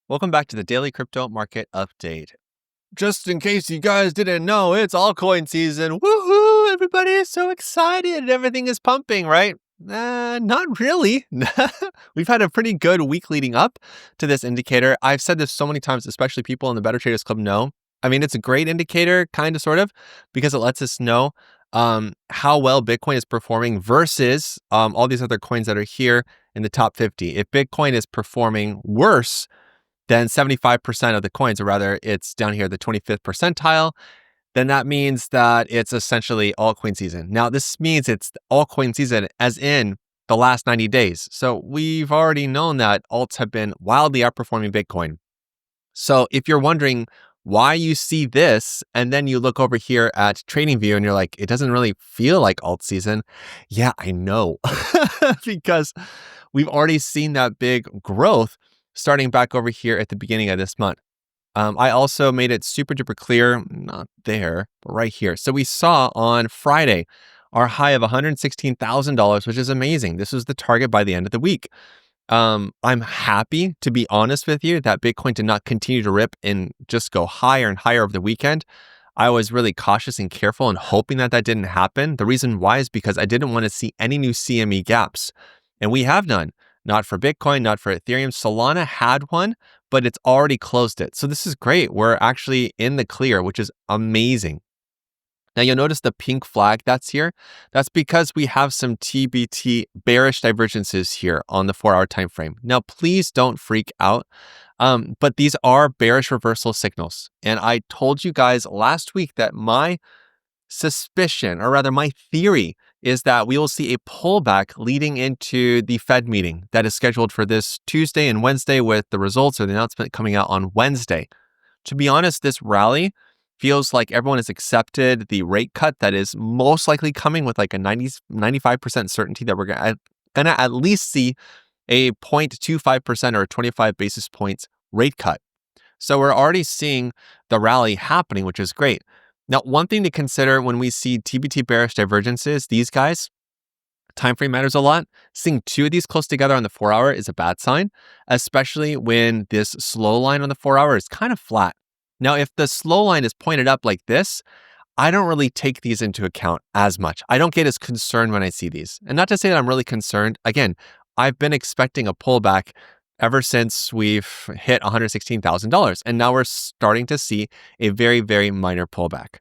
Welcome back to the Daily Crypto Market Update. Just in case you guys didn't know, it's altcoin season. Woohoo! Everybody is so excited. Everything is pumping, right? Not really. We've had a pretty good week leading up to this indicator. I've said this so many times, especially people in the Better Traders Club know. I mean, it's a great indicator, kind of, sort of, because it lets us know how well Bitcoin is performing versus all these other coins that are here in the top 50. If Bitcoin is performing worse than 75% of the coins, or rather it's down here, the 25th percentile, then that means that it's essentially altcoin season. Now, this means it's altcoin season as in the last 90 days. So we've already known that alts have been wildly outperforming Bitcoin. So if you're wondering why you see this, and then you look over here at TradingView and you're like, it doesn't really feel like alt season. Yeah, I know, because we've already seen that big growth starting back over here at the beginning of this month. I also made it super duper clear, not there, but right here. So we saw on Friday our high of $116,000, which is amazing. This was the target by the end of the week. I'm happy, to be honest with you, that Bitcoin did not continue to rip and just go higher and higher over the weekend. I was really cautious and careful and hoping that that didn't happen. The reason why is because I didn't want to see any new CME gaps, and we have none. Not for Bitcoin, not for Ethereum. Solana had one, but it's already closed it. So this is great. We're actually in the clear, which is amazing. Now you'll notice the pink flag that's here. That's because we have some TBT bearish divergences here on the 4-hour time frame. Now, please don't freak out. But these are bearish reversal signals. And I told you guys last week that my suspicion, or rather my theory, is that we will see a pullback leading into the Fed meeting that is scheduled for this Tuesday and Wednesday, with the results or the announcement coming out on Wednesday. To be honest, this rally feels like everyone has accepted the rate cut that is most likely coming, with like a 95% certainty that we're gonna at least see a 0.25% or a 25 basis points rate cut. So we're already seeing the rally happening, which is great. Now, one thing to consider when we see TBT bearish divergences, these guys, time frame matters a lot. Seeing two of these close together on the 4-hour is a bad sign, especially when this slow line on the 4-hour is kind of flat. Now, if the slow line is pointed up like this, I don't really take these into account as much. I don't get as concerned when I see these. And not to say that I'm really concerned. Again, I've been expecting a pullback ever since we've hit $116,000. And now we're starting to see a very, very minor pullback.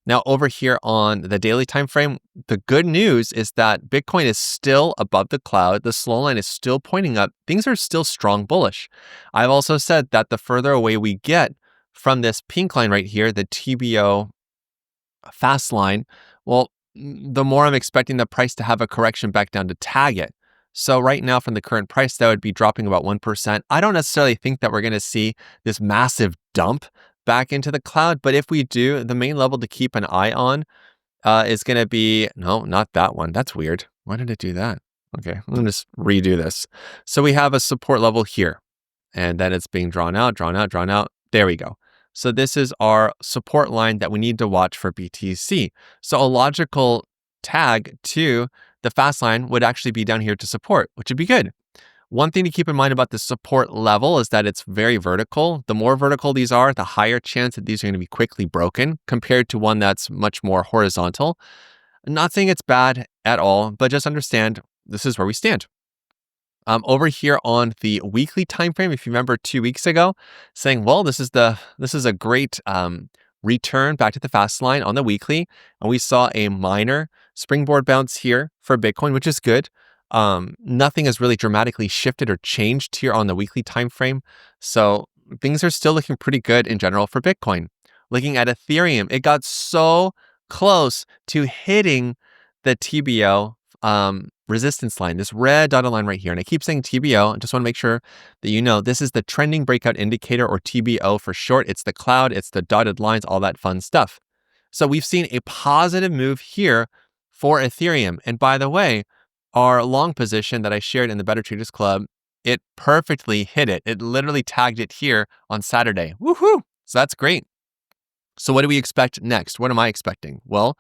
Now, over here on the daily time frame, the good news is that Bitcoin is still above the cloud. The slow line is still pointing up. Things are still strong bullish. I've also said that the further away we get from this pink line right here, the TBO fast line, well, the more I'm expecting the price to have a correction back down to tag it. So right now, from the current price, that would be dropping about 1%. I don't necessarily think that we're going to see this massive dump back into the cloud, but if we do, the main level to keep an eye on is going to be, no, not that one. That's weird. Why did it do that? Okay, I'm going to just redo this. So we have a support level here, and then it's being drawn out, drawn out, drawn out. There we go. So this is our support line that we need to watch for BTC. So a logical tag to the fast line would actually be down here to support, which would be good. One thing to keep in mind about the support level is that it's very vertical. The more vertical these are, the higher chance that these are going to be quickly broken compared to one that's much more horizontal. I'm not saying it's bad at all, but just understand this is where we stand. Over here on the weekly time frame, if you remember 2 weeks ago, saying, well, this is a great return back to the fast line on the weekly, and we saw a minor springboard bounce here for Bitcoin, which is good. Nothing has really dramatically shifted or changed here on the weekly time frame, so things are still looking pretty good in general for Bitcoin. Looking at Ethereum, it got so close to hitting the TBO resistance line, this red dotted line right here. And I keep saying TBO. I just want to make sure that you know this is the trending breakout indicator, or TBO for short. It's the cloud, it's the dotted lines, all that fun stuff. So we've seen a positive move here for Ethereum. And by the way, our long position that I shared in the Better Traders Club, it perfectly hit it. It literally tagged it here on Saturday. Woohoo! So that's great. So what do we expect next? What am I expecting? Well,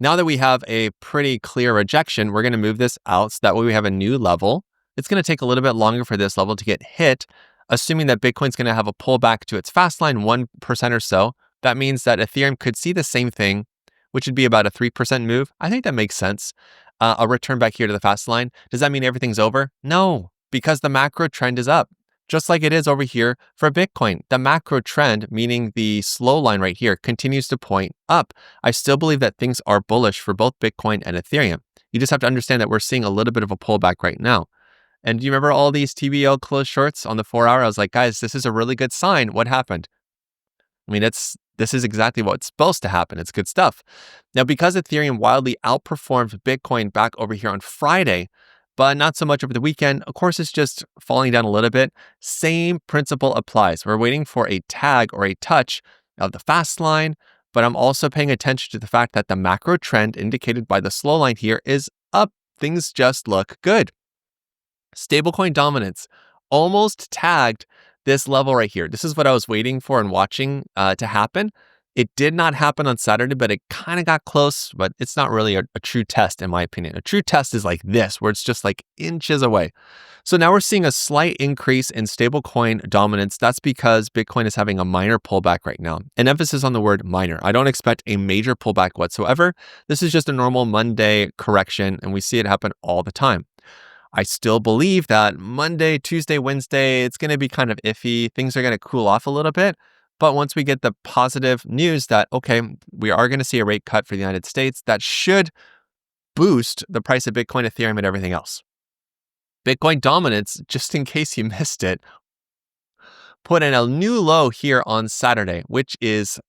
now that we have a pretty clear rejection, we're going to move this out so that way we have a new level. It's going to take a little bit longer for this level to get hit. Assuming that Bitcoin's going to have a pullback to its fast line 1% or so, that means that Ethereum could see the same thing, which would be about a 3% move. I think that makes sense. A return back here to the fast line. Does that mean everything's over? No, because the macro trend is up, just like it is over here for Bitcoin. The macro trend, meaning the slow line right here, continues to point up. I still believe that things are bullish for both Bitcoin and Ethereum. You just have to understand that we're seeing a little bit of a pullback right now. And do you remember all these TBO closed shorts on the 4-hour? I was like, guys, this is a really good sign. What happened? I mean, this is exactly what's supposed to happen. It's good stuff. Now, because Ethereum wildly outperformed Bitcoin back over here on Friday, but not so much over the weekend, of course, it's just falling down a little bit. Same principle applies. We're waiting for a tag or a touch of the fast line, but I'm also paying attention to the fact that the macro trend indicated by the slow line here is up. Things just look good. Stablecoin dominance almost tagged this level right here. This is what I was waiting for and watching to happen. It did not happen on Saturday, but it kind of got close, but it's not really a true test in my opinion. A true test is like this, where it's just like inches away. So now we're seeing a slight increase in stablecoin dominance. That's because Bitcoin is having a minor pullback right now. An emphasis on the word minor. I don't expect a major pullback whatsoever. This is just a normal Monday correction, and we see it happen all the time. I still believe that Monday, Tuesday, Wednesday, it's going to be kind of iffy. Things are going to cool off a little bit. But once we get the positive news that, okay, we are going to see a rate cut for the United States, that should boost the price of Bitcoin, Ethereum, and everything else. Bitcoin dominance, just in case you missed it, put in a new low here on Saturday, which is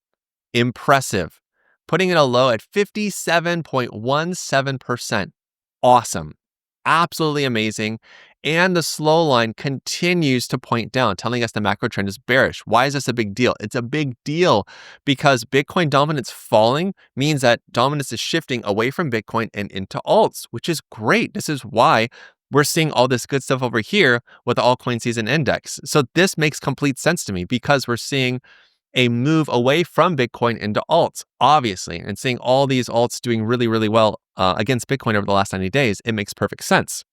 impressive. Putting in a low at 57.17%. Awesome. Absolutely amazing. And the slow line continues to point down, telling us the macro trend is bearish. Why is this a big deal? It's a big deal because Bitcoin dominance falling means that dominance is shifting away from Bitcoin and into alts, which is great. This is why we're seeing all this good stuff over here with the altcoin season index. So this makes complete sense to me because we're seeing a move away from Bitcoin into alts, obviously, and seeing all these alts doing really, really well against Bitcoin over the last 90 days, it makes perfect sense.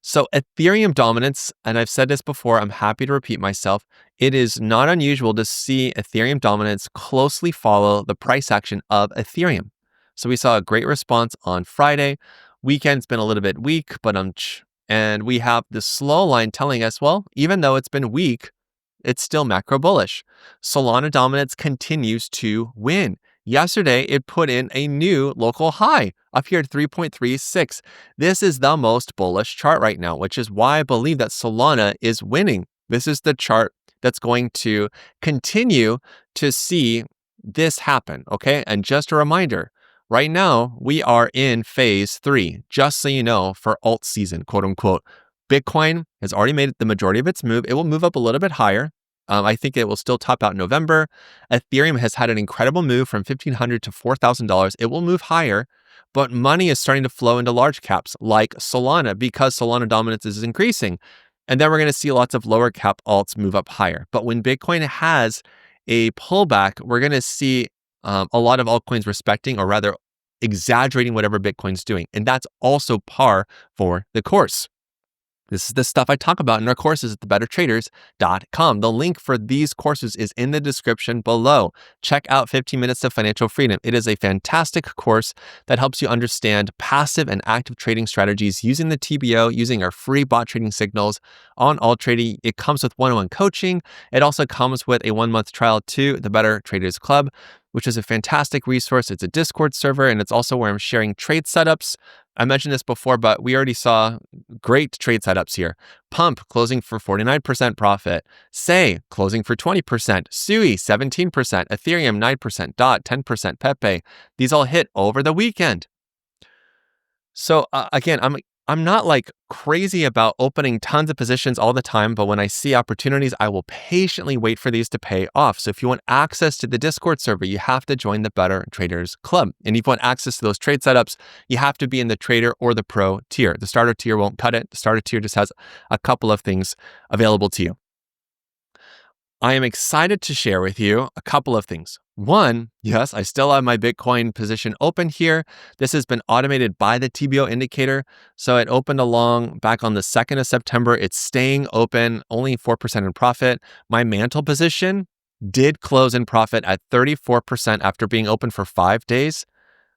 So Ethereum dominance, and I've said this before, I'm happy to repeat myself, it is not unusual to see Ethereum dominance closely follow the price action of Ethereum. So we saw a great response on Friday. Weekend's been a little bit weak, but and we have the slow line telling us, well, even though it's been weak, it's still macro bullish. Solana dominance continues to win. Yesterday, it put in a new local high up here at 3.36. This is the most bullish chart right now, which is why I believe that Solana is winning. This is the chart that's going to continue to see this happen, okay? And just a reminder, right now, we are in phase 3, just so you know, for alt season, quote unquote. Bitcoin has already made the majority of its move. It will move up a little bit higher. I think it will still top out in November. Ethereum has had an incredible move from $1,500 to $4,000. It will move higher, but money is starting to flow into large caps like Solana because Solana dominance is increasing. And then we're going to see lots of lower cap alts move up higher. But when Bitcoin has a pullback, we're going to see a lot of altcoins respecting, or rather exaggerating whatever Bitcoin's doing. And that's also par for the course. This is the stuff I talk about in our courses at thebettertraders.com. The link for these courses is in the description below. Check out 15 Minutes to Financial Freedom. It is a fantastic course that helps you understand passive and active trading strategies using the TBO, using our free bot trading signals on alt trading. It comes with one-on-one coaching. It also comes with a 1-month trial to the Better Traders Club, which is a fantastic resource. It's a Discord server, and it's also where I'm sharing trade setups. I mentioned this before, but we already saw great trade setups here. Pump closing for 49% profit. Say closing for 20%. Sui 17%. Ethereum 9%. DOT 10%. PEPE. These all hit over the weekend. So again, I'm not like crazy about opening tons of positions all the time, but when I see opportunities, I will patiently wait for these to pay off. So if you want access to the Discord server, you have to join the Better Traders Club. And if you want access to those trade setups, you have to be in the trader or the pro tier. The starter tier won't cut it. The starter tier just has a couple of things available to you. I am excited to share with you a couple of things. One, yes, I still have my Bitcoin position open here. This has been automated by the TBO indicator. So it opened along back on the 2nd of September. It's staying open, only 4% in profit. My mantle position did close in profit at 34% after being open for 5 days,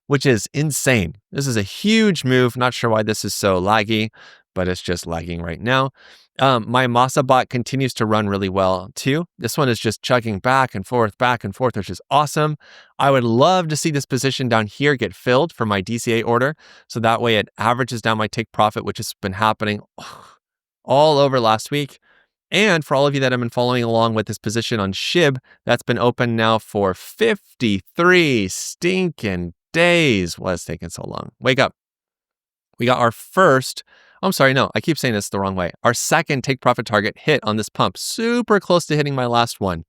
which is insane. This is a huge move. Not sure why this is so laggy, but it's just lagging right now. My Masa bot continues to run really well too. This one is just chugging back and forth, which is awesome. I would love to see this position down here get filled for my DCA order. So that way it averages down my take profit, which has been happening all over last week. And for all of you that have been following along with this position on SHIB, that's been open now for 53 stinking days. Why is it taking so long? Wake up. We got our first, I'm sorry, no, I keep saying this the wrong way. Our second take profit target hit on this pump, super close to hitting my last one.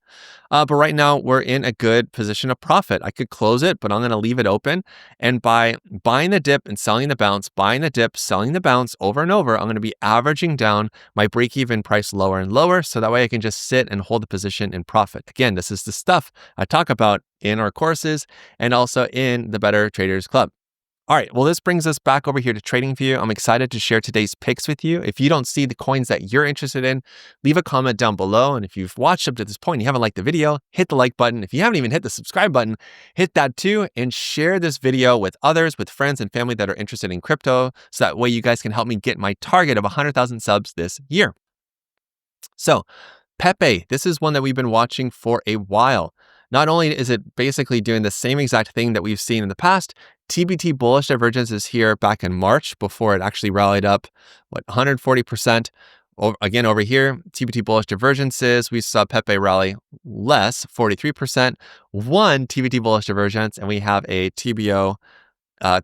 But right now we're in a good position of profit. I could close it, but I'm going to leave it open. And by buying the dip and selling the bounce, buying the dip, selling the bounce over and over, I'm going to be averaging down my break-even price lower and lower. So that way I can just sit and hold the position in profit. Again, this is the stuff I talk about in our courses and also in the Better Traders Club. All right, well, this brings us back over here to TradingView. I'm excited to share today's picks with you. If you don't see the coins that you're interested in, leave a comment down below. And if you've watched up to this point and you haven't liked the video, hit the like button. If you haven't even hit the subscribe button, hit that too, and share this video with others, with friends and family that are interested in crypto, so that way you guys can help me get my target of 100,000 subs this year. So, PEPE, this is one that we've been watching for a while. Not only is it basically doing the same exact thing that we've seen in the past, TBT bullish divergence is here back in March before it actually rallied up, 140%. Again, over here, TBT bullish divergences, we saw PEPE rally less, 43%, one TBT bullish divergence, and we have a TBO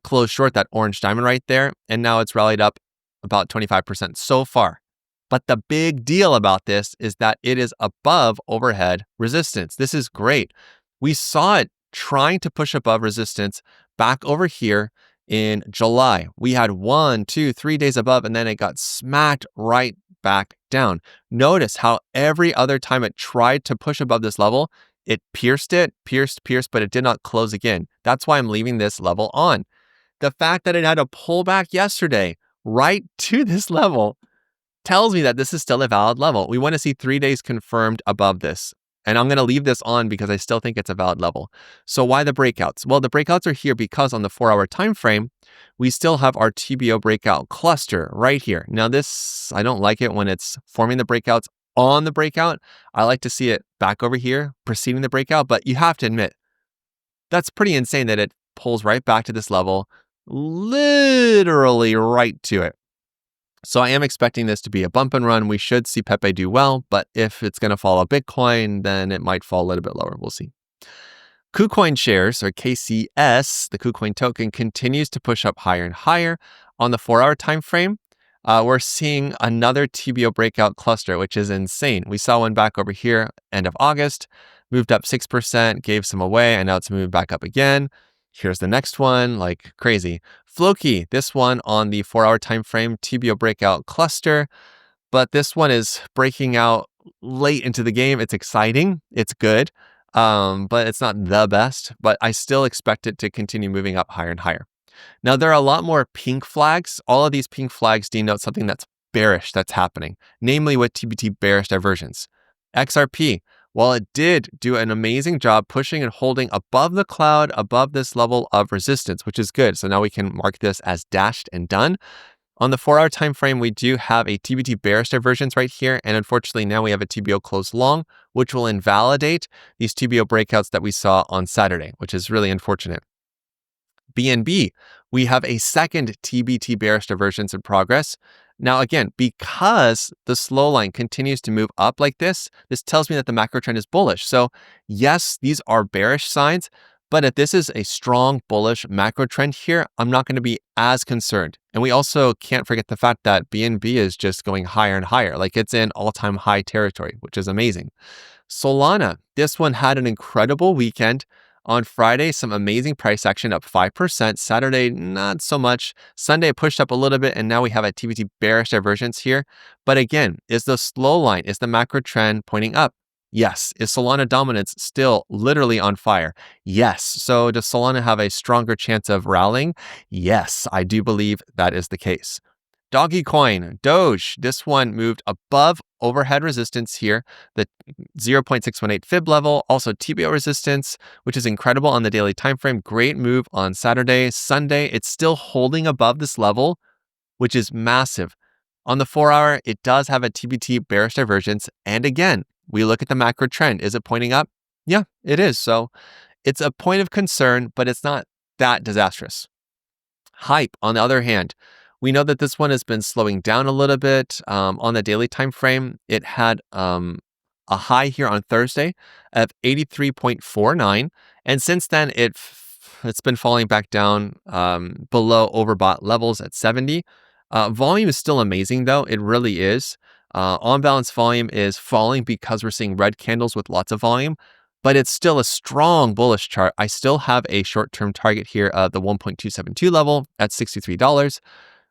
close short, that orange diamond right there, and now it's rallied up about 25% so far. But the big deal about this is that it is above overhead resistance. This is great. We saw it trying to push above resistance back over here in July. We had 1, 2, 3 days above, and then it got smacked right back down. Notice how every other time it tried to push above this level, it pierced, but it did not close again. That's why I'm leaving this level on. The fact that it had a pullback yesterday right to this level tells me that this is still a valid level. We want to see 3 days confirmed above this. And I'm going to leave this on because I still think it's a valid level. So why the breakouts? Well, the breakouts are here because on the 4-hour time frame, we still have our TBO breakout cluster right here. Now this, I don't like it when it's forming the breakouts on the breakout. I like to see it back over here preceding the breakout, but you have to admit, that's pretty insane that it pulls right back to this level, literally right to it. So I am expecting this to be a bump and run. We should see PEPE do well, but if it's going to follow Bitcoin, then it might fall a little bit lower. We'll see. KuCoin shares, or KCS, the KuCoin token, continues to push up higher and higher. On the 4-hour time frame, we're seeing another TBO breakout cluster, which is insane. We saw one back over here, end of August, moved up 6%, gave some away, and now it's moved back up again. Here's the next one, like crazy. FLOKI, this one on the 4-hour time frame, TBO breakout cluster, but this one is breaking out late into the game. It's exciting, it's good, but it's not the best, but I still expect it to continue moving up higher and higher. Now, there are a lot more pink flags. All of these pink flags denote something that's bearish that's happening, namely with TBT bearish divergence. XRP, while it did do an amazing job pushing and holding above the cloud, above this level of resistance, which is good. So now we can mark this as dashed and done. On the 4-hour time frame, we do have a TBT bearish divergence right here. And unfortunately, now we have a TBO close long, which will invalidate these TBO breakouts that we saw on Saturday, which is really unfortunate. BNB, we have a second TBT bearish divergence in progress. Now, again, because the slow line continues to move up like this tells me that the macro trend is bullish. So yes, these are bearish signs, but if this is a strong bullish macro trend here, I'm not going to be as concerned. And we also can't forget the fact that BNB is just going higher and higher, like it's in all-time high territory, which is amazing. Solana, this one had an incredible weekend. On Friday, some amazing price action, up 5%. Saturday, not so much. Sunday, pushed up a little bit, and now we have a TBT bearish divergence here. But again, is the slow line, is the macro trend pointing up? Yes. Is Solana dominance still literally on fire? Yes. So does Solana have a stronger chance of rallying? Yes, I do believe that is the case. Doggy coin, Doge, this one moved above overhead resistance here, the 0.618 fib level, also TBO resistance, which is incredible on the daily time frame. Great move on Saturday. Sunday, it's still holding above this level, which is massive. On the 4-hour, it does have a TBT bearish divergence. And again, we look at the macro trend. Is it pointing up? Yeah, it is. So it's a point of concern, but it's not that disastrous. Hype, on the other hand, we know that this one has been slowing down a little bit. On the daily time frame, it had a high here on Thursday of 83.49, and since then it's been falling back down below overbought levels at 70. Volume is still amazing though, it really is. On balance volume is falling because we're seeing red candles with lots of volume, but it's still a strong bullish chart. I still have a short-term target here of the 1.272 level at $63,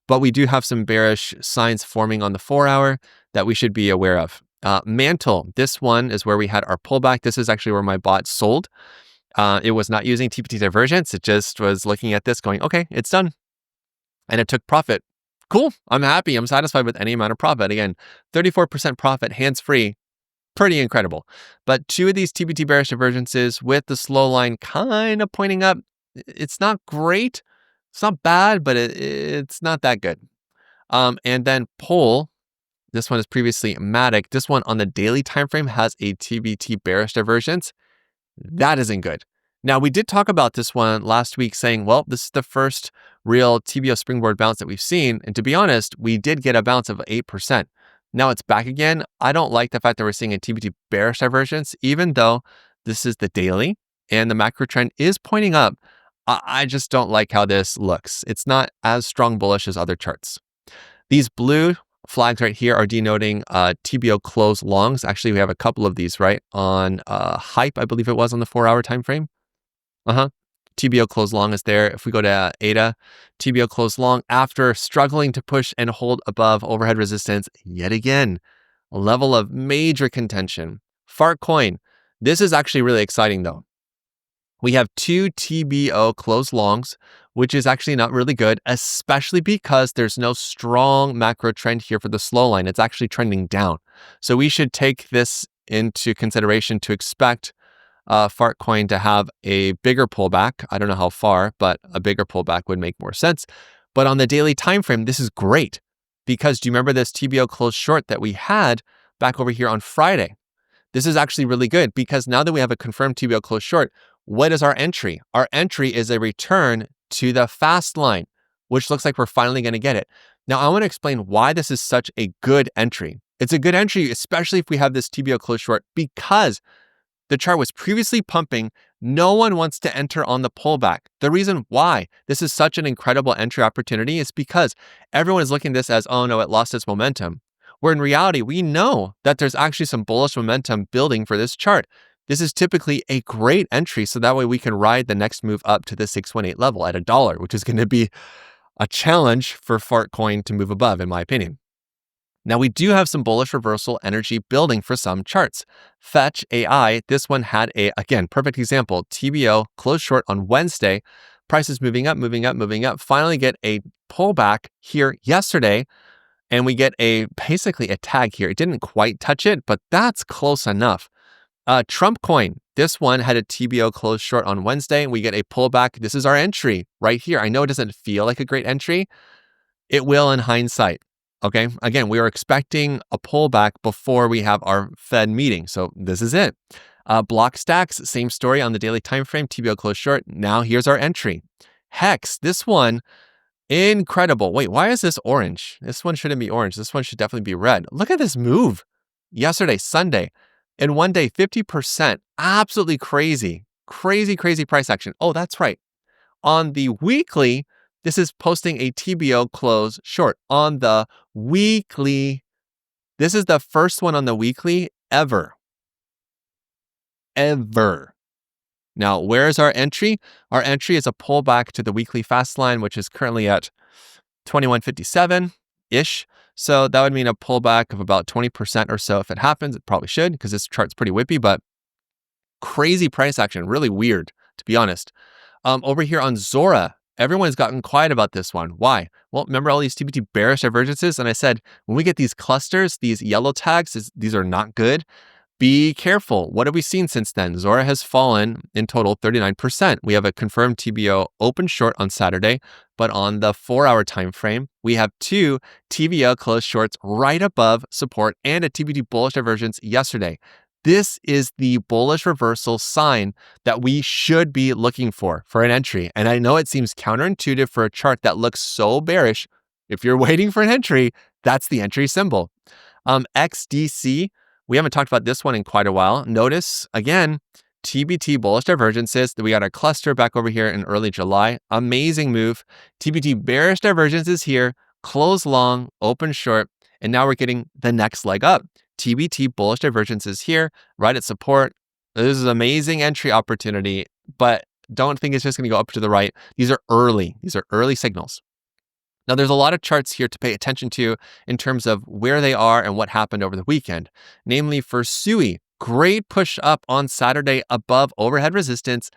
but we do have some bearish signs forming on the 4-hour that we should be aware of. Mantle, this one is where we had our pullback. This is actually where my bot sold. It was not using TPT divergence. It just was looking at this going, okay, it's done. And it took profit. Cool. I'm happy. I'm satisfied with any amount of profit. Again, 34% profit, hands-free. Pretty incredible. But two of these TBT bearish divergences with the slow line kind of pointing up, it's not great. It's not bad, but it's not that good. And then Pull, this one is previously Matic. This one on the daily time frame has a TBT bearish divergence. That isn't good. Now, we did talk about this one last week saying, well, this is the first real TBO springboard bounce that we've seen. And to be honest, we did get a bounce of 8%. Now it's back again. I don't like the fact that we're seeing a TBT bearish divergence, even though this is the daily and the macro trend is pointing up. I just don't like how this looks. It's not as strong bullish as other charts. These blue flags right here are denoting TBO close longs. Actually, we have a couple of these, right? On Hype, I believe it was on the 4-hour time frame. TBO close long is there. If we go to ADA, TBO close long after struggling to push and hold above overhead resistance yet again. A level of major contention. Fart coin. This is actually really exciting though. We have two TBO close longs, which is actually not really good, especially because there's no strong macro trend here for the slow line. It's actually trending down. So we should take this into consideration to expect Fart coin to have a bigger pullback. I don't know how far, but a bigger pullback would make more sense. But on the daily time frame, this is great because do you remember this TBO close short that we had back over here on Friday? This is actually really good because now that we have a confirmed TBO close short, what is our entry? Our entry is a return to the fast line, which looks like we're finally going to get it. Now, I want to explain why this is such a good entry. It's a good entry, especially if we have this TBO close short, because the chart was previously pumping. No one wants to enter on the pullback. The reason why this is such an incredible entry opportunity is because everyone is looking at this as, oh no, it lost its momentum. Where in reality, we know that there's actually some bullish momentum building for this chart. This is typically a great entry, so that way we can ride the next move up to the 618 level at $1, which is going to be a challenge for Fart coin to move above, in my opinion. Now, we do have some bullish reversal energy building for some charts. Fetch AI, this one had again, perfect example, TBO closed short on Wednesday. Prices moving up, moving up, moving up. Finally get a pullback here yesterday, and we get basically a tag here. It didn't quite touch it, but that's close enough. Trump coin, this one had a TBO closed short on Wednesday. We get a pullback. This is our entry right here. I know it doesn't feel like a great entry. It will in hindsight. Okay, again, we are expecting a pullback before we have our Fed meeting. So this is it. Block stacks, same story on the daily time frame, TBO closed short. Now here's our entry. Hex, this one, incredible. Wait, why is this orange? This one shouldn't be orange. This one should definitely be red. Look at this move. Yesterday, Sunday, in one day, 50%. Absolutely crazy. Crazy, crazy price action. Oh, that's right. On the weekly, this is posting a TBO close short on the weekly. This is the first one on the weekly ever. Now, where is our entry? Our entry is a pullback to the weekly fast line, which is currently at 2157-ish. So that would mean a pullback of about 20% or so if it happens. It probably should because this chart's pretty whippy, but crazy price action, really weird, to be honest. Over here on Zora, everyone's gotten quiet about this one. Why? Well, remember all these TBT bearish divergences? And I said, when we get these clusters, these yellow tags, these are not good. Be careful. What have we seen since then? Zora has fallen in total 39%. We have a confirmed TBO open short on Saturday, but on the 4-hour time frame, we have 2 TBO closed shorts right above support and a TBT bullish divergence yesterday. This is the bullish reversal sign that we should be looking for an entry. And I know it seems counterintuitive for a chart that looks so bearish. If you're waiting for an entry, that's the entry symbol. XDC, we haven't talked about this one in quite a while. Notice, again, TBT bullish divergences. We got a cluster back over here in early July. Amazing move. TBT bearish divergences here, close long, open short, and now we're getting the next leg up. TBT bullish divergences here, right at support. This is an amazing entry opportunity, but don't think it's just going to go up to the right. These are early signals. Now, there's a lot of charts here to pay attention to in terms of where they are and what happened over the weekend. Namely, for SUI, great push up on Saturday above overhead resistance,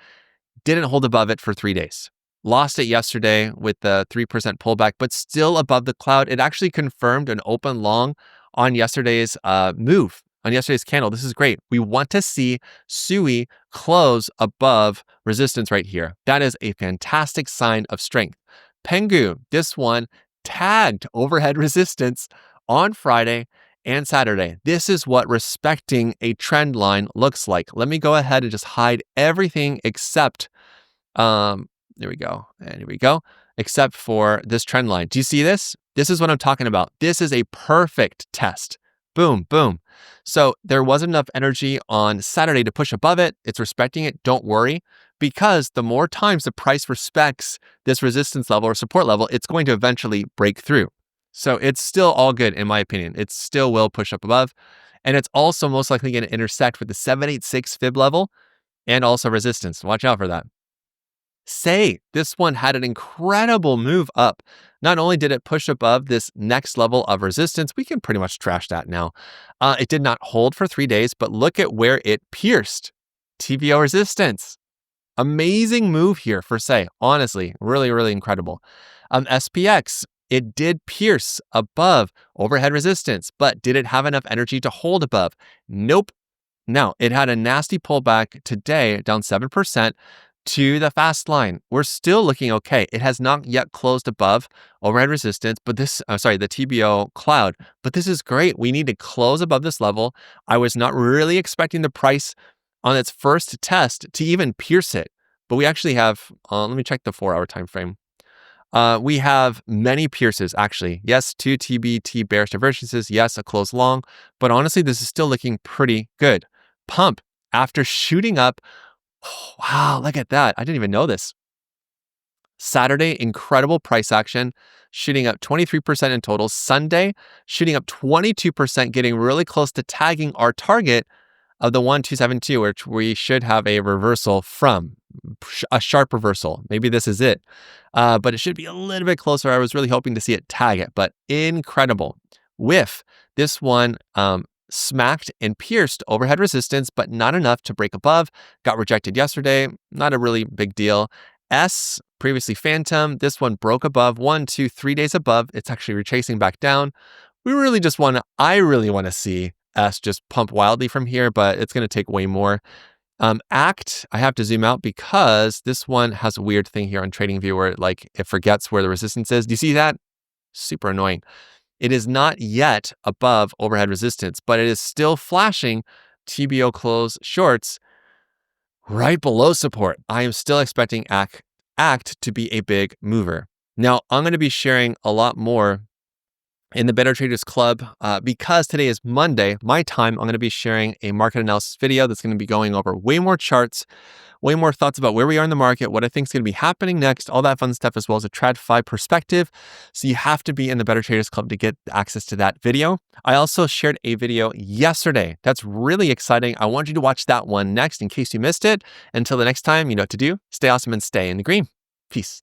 didn't hold above it for 3 days. Lost it yesterday with the 3% pullback, but still above the cloud. It actually confirmed an open long on yesterday's move, on yesterday's candle. This is great. We want to see SUI close above resistance right here. That is a fantastic sign of strength. Pengu, this one tagged overhead resistance on Friday and Saturday. This is what respecting a trend line looks like. Let me go ahead and just hide everything except, there we go, and here we go, except for this trend line. Do you see this? This is what I'm talking about. This is a perfect test. Boom, boom. So there wasn't enough energy on Saturday to push above it. It's respecting it. Don't worry, because the more times the price respects this resistance level or support level, it's going to eventually break through. So it's still all good, in my opinion. It still will push up above. And it's also most likely going to intersect with the 786 fib level and also resistance. Watch out for that. Say, this one had an incredible move up. Not only did it push above this next level of resistance, we can pretty much trash that now. It did not hold for 3 days, but look at where it pierced. TBO resistance. Amazing move here for Say. Honestly, really, really incredible. SPX, it did pierce above overhead resistance, but did it have enough energy to hold above? Nope. No, it had a nasty pullback today, down 7%. To the fast line. We're still looking okay. It has not yet closed above overhead resistance, but the TBO cloud, but this is great. We need to close above this level. I was not really expecting the price on its first test to even pierce it, but we actually have, let me check the 4-hour time frame. We have many pierces, actually. Yes, 2 TBT bearish divergences. Yes, a close long, but honestly, this is still looking pretty good. Pump, after shooting up, oh, wow, look at that. I didn't even know this. Saturday, incredible price action, shooting up 23% in total. Sunday, shooting up 22%, getting really close to tagging our target of the 1272, which we should have a reversal from, a sharp reversal. Maybe this is it, but it should be a little bit closer. I was really hoping to see it tag it, but incredible. Whiff, this one, smacked and pierced overhead resistance, but not enough to break above. Got rejected yesterday. Not a really big deal. S, previously Phantom. This one broke above 1, 2, 3 days above. It's actually retracing back down. I really want to see S just pump wildly from here, but it's going to take way more. ACT, I have to zoom out because this one has a weird thing here on TradingView where it forgets where the resistance is. Do you see that? Super annoying. It is not yet above overhead resistance, but it is still flashing TBO close shorts right below support. I am still expecting ACT to be a big mover. Now, I'm going to be sharing a lot more in the Better Traders Club because today is Monday, my time. I'm going to be sharing a market analysis video that's going to be going over way more charts, way more thoughts about where we are in the market, what I think is going to be happening next, all that fun stuff, as well as a TradFi perspective. So you have to be in the Better Traders Club to get access to that video. I also shared a video yesterday. That's really exciting. I want you to watch that one next in case you missed it. Until the next time, you know what to do. Stay awesome and stay in the green. Peace.